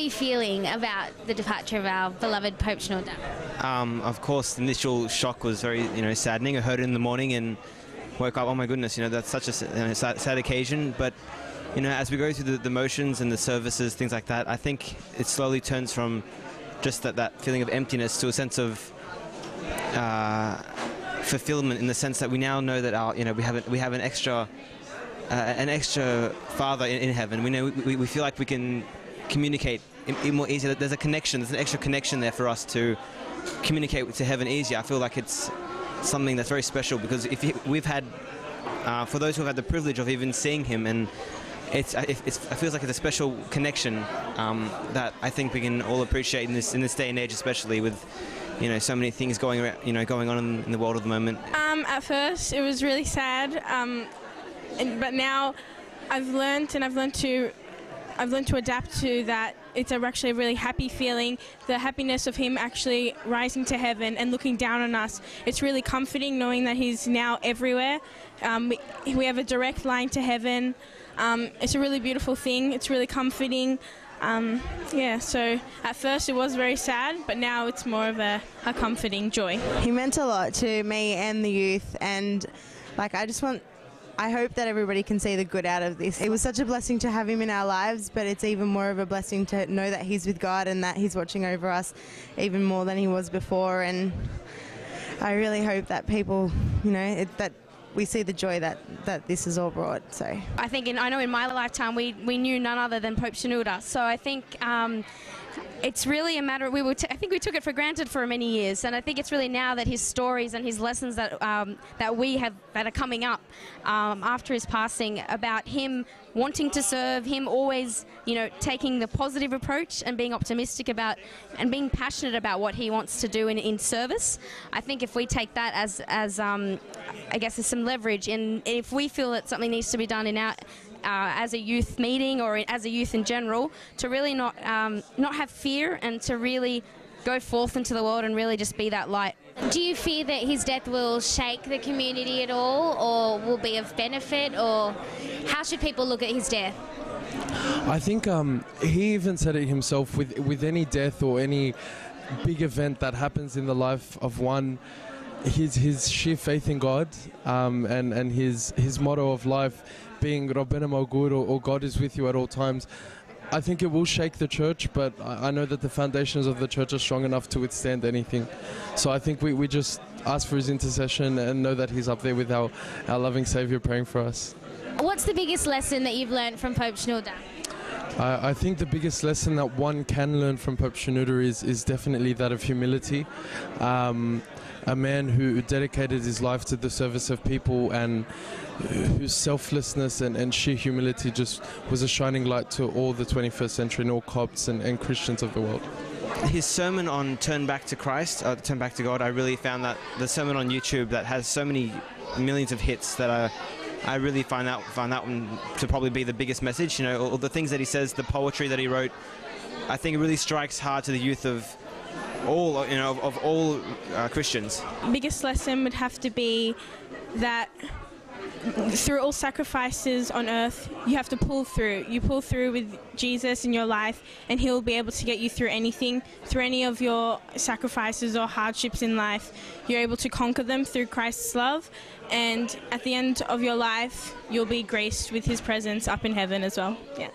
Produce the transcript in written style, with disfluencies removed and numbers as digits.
you feeling about the departure of our beloved Pope Shenouda? Of course, the initial shock was very, saddening. I heard it in the morning and woke up, oh my goodness, that's such a sad occasion. But, as we go through the motions and the services, things like that, I think it slowly turns from just that feeling of emptiness to a sense of fulfillment, in the sense that we now know that we have an extra Father in heaven. We feel like we can communicate more easily. There's a connection. There's an extra connection there for us to communicate to heaven easier. I feel like it's something that's very special, because we've had, for those who have had the privilege of even seeing him, and it feels like it's a special connection that I think we can all appreciate in this day and age, especially with so many things going on in the world at the moment. At first, it was really sad, but now I've learned to adapt to that. It's actually a really happy feeling, the happiness of him actually rising to heaven and looking down on us. It's really comforting knowing that he's now everywhere. We have a direct line to heaven. It's a really beautiful thing. It's really comforting. So at first it was very sad, but now it's more of a comforting joy. He meant a lot to me and the youth, and I hope that everybody can see the good out of this. It was such a blessing to have him in our lives, but it's even more of a blessing to know that he's with God and that he's watching over us even more than he was before. And I really hope that people, that we see the joy that this has all brought. So I think, I know in my lifetime we knew none other than Pope Shenouda. So I think it's really a matter of, I think we took it for granted for many years, and I think it's really now that his stories and his lessons that are coming up after his passing, about him wanting to serve, him always taking the positive approach and being optimistic about and being passionate about what he wants to do in service. I think if we take that as I guess as some leverage, and if we feel that something needs to be done in our as a youth meeting or as a youth in general, to really not have fear and to really go forth into the world and really just be that light. Do you fear that his death will shake the community at all, or will be of benefit, or how should people look at his death? I think he even said it himself, with any death or any big event that happens in the life of one, his sheer faith in God and his motto of life being Rabbena Mawgud, or God is with you at all times. I think it will shake the church, but I know that the foundations of the church are strong enough to withstand anything. So I think we just ask for his intercession and know that he's up there with our loving Saviour praying for us. What's the biggest lesson that you've learned from Pope Shenouda? I think the biggest lesson that one can learn from Pope Shenouda is definitely that of humility. A man who dedicated his life to the service of people, and whose selflessness and sheer humility just was a shining light to all the 21st century and all Copts and Christians of the world. His sermon on Turn Back to Christ, Turn Back to God, I really found that the sermon on YouTube that has so many millions of hits that I really find that one to probably be the biggest message. All the things that he says, the poetry that he wrote, I think it really strikes hard to the youth of all Christians. Biggest lesson would have to be that through all sacrifices on earth, you have to pull through. You pull through with Jesus in your life, and he'll be able to get you through anything, through any of your sacrifices or hardships in life. You're able to conquer them through Christ's love, and at the end of your life, you'll be graced with his presence up in heaven as well. Yeah.